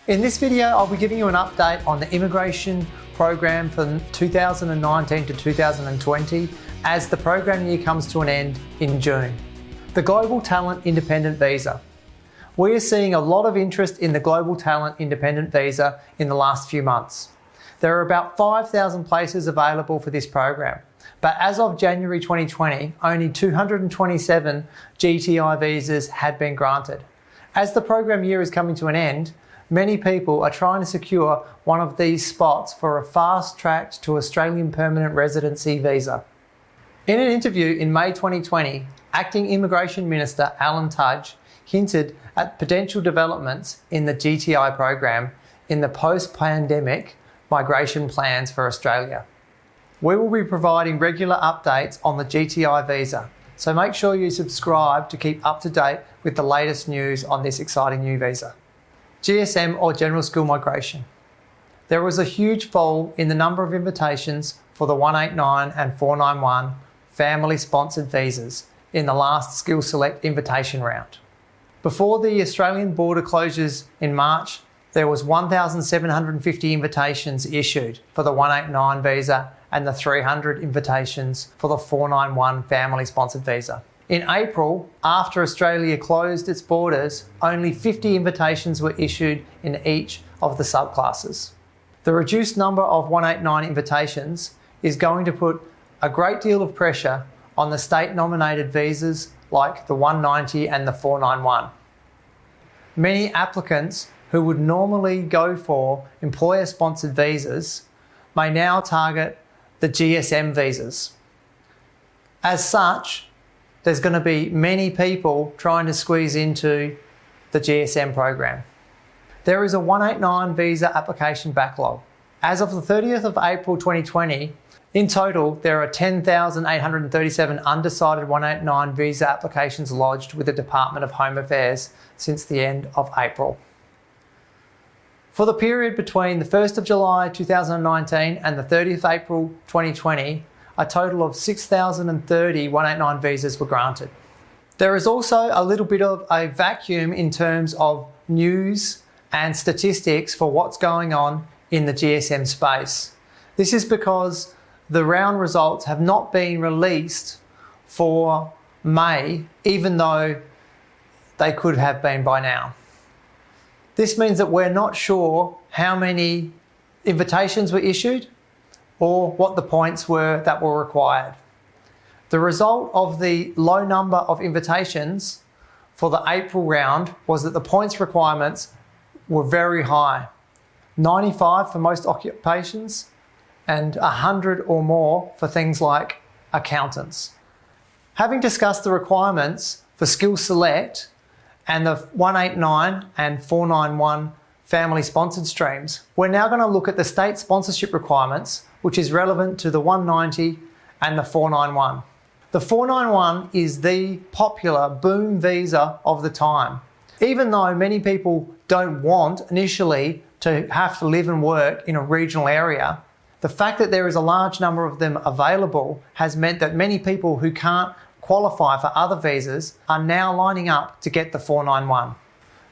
In this video, I'll be giving you an update on the immigration program from 2019 to 2020 as the program year comes to an end in June. The Global Talent Independent Visa. We are seeing a lot of interest in the Global Talent Independent Visa in the last few months. There are about 5,000 places available for this program, but as of January 2020, only 227 GTI visas had been granted. As the program year is coming to an end, many people are trying to secure one of these spots for a fast-tracked to Australian permanent residency visa. In an interview in May 2020, Acting Immigration Minister Alan Tudge hinted at potential developments in the GTI program in the post-pandemic migration plans for Australia. We will be providing regular updates on the GTI visa, so make sure you subscribe to keep up to date with the latest news on this exciting new visa. GSM or General Skill Migration. There was a huge fall in the number of invitations for the 189 and 491 family-sponsored visas in the last Skill Select invitation round. Before the Australian border closures in March, there was 1,750 invitations issued for the 189 visa and the 300 invitations for the 491 family-sponsored visa. In April, after Australia closed its borders, only 50 invitations were issued in each of the subclasses. The reduced number of 189 invitations is going to put a great deal of pressure on the state-nominated visas like the 190 and the 491. Many applicants who would normally go for employer-sponsored visas may now target the GSM visas. As such, there's going to be many people trying to squeeze into the GSM program. There is a 189 visa application backlog. As of the 30th of April 2020, in total, there are 10,837 undecided 189 visa applications lodged with the Department of Home Affairs since the end of April. For the period between the 1st of July 2019 and the 30th of April 2020, a total of 6,030 189 visas were granted. There is also a little bit of a vacuum in terms of news and statistics for what's going on in the GSM space. This is because the round results have not been released for May, even though they could have been by now. This means that we're not sure how many invitations were issued or what the points were that were required. The result of the low number of invitations for the April round was that the points requirements were very high. 95 for most occupations and 100 or more for things like accountants. Having discussed the requirements for Skill Select and the 189 and 491 family-sponsored streams, we're now going to look at the state sponsorship requirements, which is relevant to the 190 and the 491. The 491 is the popular boom visa of the time. Even though many people don't want initially to have to live and work in a regional area, the fact that there is a large number of them available has meant that many people who can't qualify for other visas are now lining up to get the 491.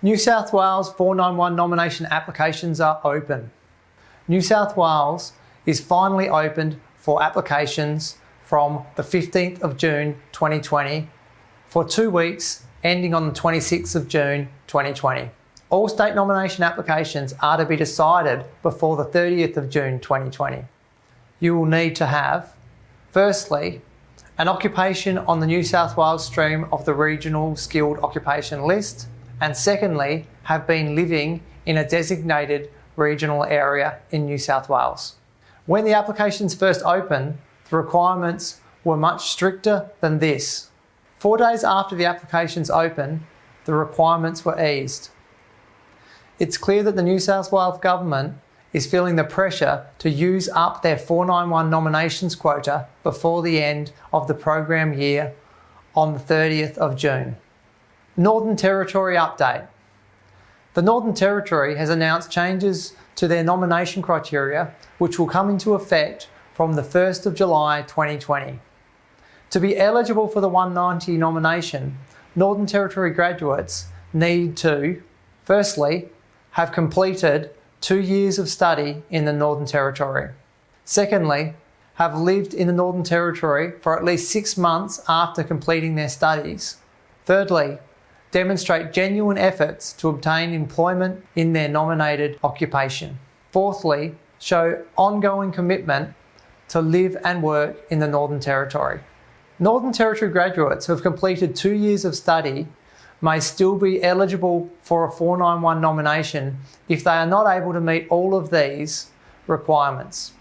New South Wales 491 nomination applications are open. New South Wales is finally opened for applications from the 15th of June 2020 for 2 weeks ending on the 26th of June 2020. All state nomination applications are to be decided before the 30th of June 2020. You will need to have, firstly, an occupation on the New South Wales stream of the Regional Skilled Occupation List, and secondly, have been living in a designated regional area in New South Wales. When the applications first opened, the requirements were much stricter than this. 4 days after the applications opened, the requirements were eased. It's clear that the New South Wales government is feeling the pressure to use up their 491 nominations quota before the end of the program year on the 30th of June. Northern Territory update. The Northern Territory has announced changes to their nomination criteria, which will come into effect from the 1st of July 2020. To be eligible for the 190 nomination, Northern Territory graduates need to, firstly, have completed 2 years of study in the Northern Territory. Secondly, have lived in the Northern Territory for at least 6 months after completing their studies. Thirdly, demonstrate genuine efforts to obtain employment in their nominated occupation. Fourthly, show ongoing commitment to live and work in the Northern Territory. Northern Territory graduates who have completed 2 years of study may still be eligible for a 491 nomination if they are not able to meet all of these requirements.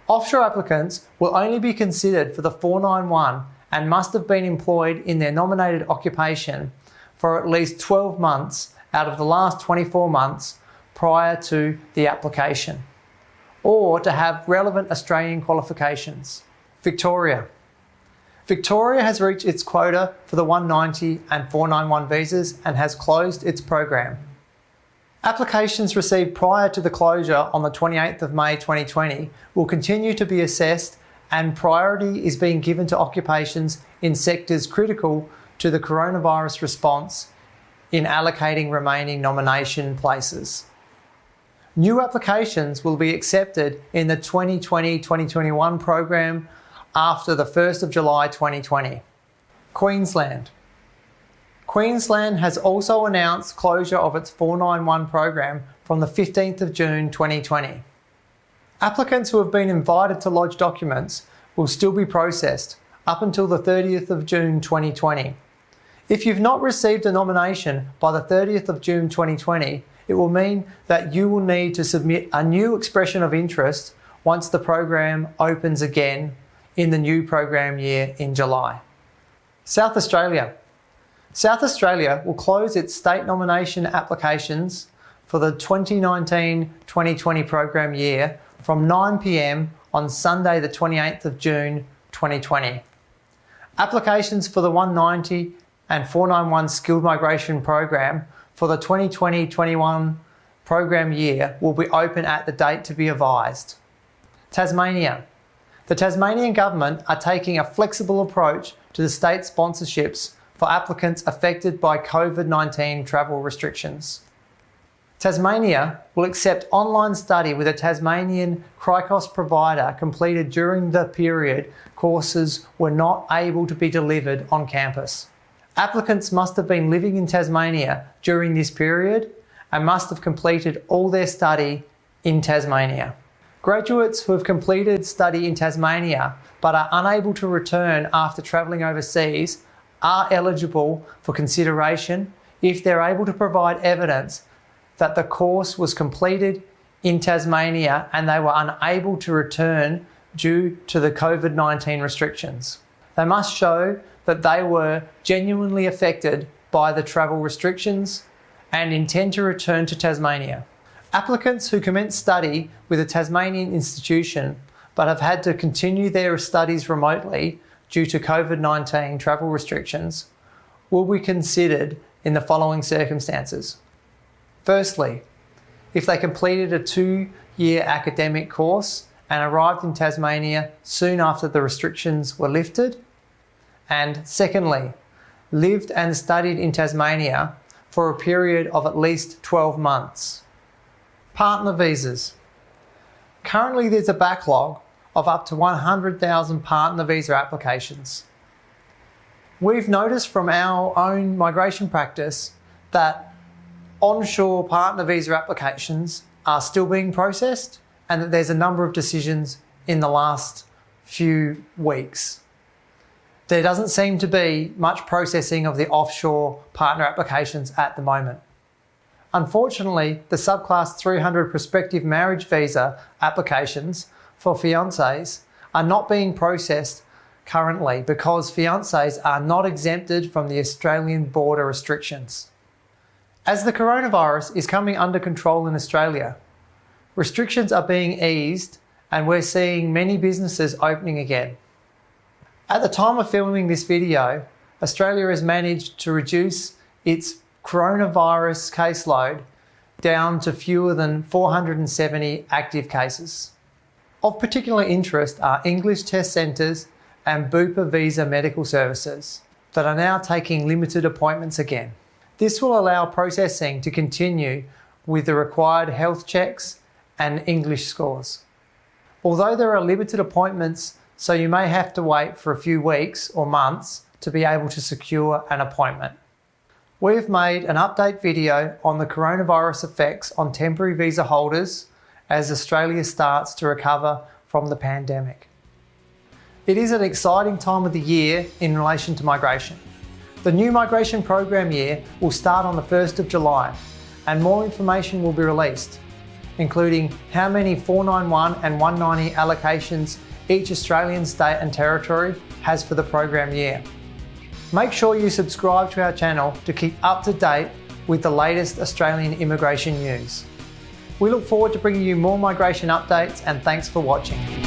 Offshore applicants will only be considered for the 491 and must have been employed in their nominated occupation for at least 12 months out of the last 24 months prior to the application, or to have relevant Australian qualifications. Victoria. Victoria has reached its quota for the 190 and 491 visas and has closed its program. Applications received prior to the closure on the 28th of May 2020 will continue to be assessed, and priority is being given to occupations in sectors critical to the coronavirus response in allocating remaining nomination places. New applications will be accepted in the 2020-2021 program after the 1st of July 2020. Queensland. Queensland has also announced closure of its 491 program from the 15th of June 2020. Applicants who have been invited to lodge documents will still be processed up until the 30th of June 2020. If you've not received a nomination by the 30th of June 2020, it will mean that you will need to submit a new expression of interest once the program opens again in the new program year in July. South Australia. South Australia will close its state nomination applications for the 2019-2020 program year from 9 p.m. on Sunday the 28th of June 2020. Applications for the 190 and 491 skilled migration program for the 2020-21 program year will be open at the date to be advised. Tasmania. The Tasmanian government are taking a flexible approach to the state sponsorships for applicants affected by COVID-19 travel restrictions. Tasmania will accept online study with a Tasmanian Cricos provider completed during the period courses were not able to be delivered on campus. Applicants must have been living in Tasmania during this period and must have completed all their study in Tasmania. Graduates who have completed study in Tasmania but are unable to return after travelling overseas are eligible for consideration if they're able to provide evidence that the course was completed in Tasmania and they were unable to return due to the COVID-19 restrictions. They must show that they were genuinely affected by the travel restrictions and intend to return to Tasmania. Applicants who commence study with a Tasmanian institution but have had to continue their studies remotely due to COVID-19 travel restrictions will be considered in the following circumstances. Firstly, if they completed a 2-year academic course and arrived in Tasmania soon after the restrictions were lifted. And secondly, lived and studied in Tasmania for a period of at least 12 months. Partner visas. Currently there's a backlog of up to 100,000 partner visa applications. We've noticed from our own migration practice that onshore partner visa applications are still being processed and that there's a number of decisions in the last few weeks. There doesn't seem to be much processing of the offshore partner applications at the moment. Unfortunately, the subclass 300 prospective marriage visa applications for fiancés are not being processed currently because fiancés are not exempted from the Australian border restrictions. As the coronavirus is coming under control in Australia, restrictions are being eased and we're seeing many businesses opening again. At the time of filming this video, Australia has managed to reduce its coronavirus caseload down to fewer than 470 active cases. Of particular interest are English test centres and Bupa Visa medical services that are now taking limited appointments again. This will allow processing to continue with the required health checks and English scores. Although there are limited appointments, so you may have to wait for a few weeks or months to be able to secure an appointment. We've made an update video on the coronavirus effects on temporary visa holders as Australia starts to recover from the pandemic. It is an exciting time of the year in relation to migration. The new migration program year will start on the 1st of July and more information will be released, including how many 491 and 190 allocations each Australian state and territory has for the program year. Make sure you subscribe to our channel to keep up to date with the latest Australian immigration news. We look forward to bringing you more migration updates and thanks for watching.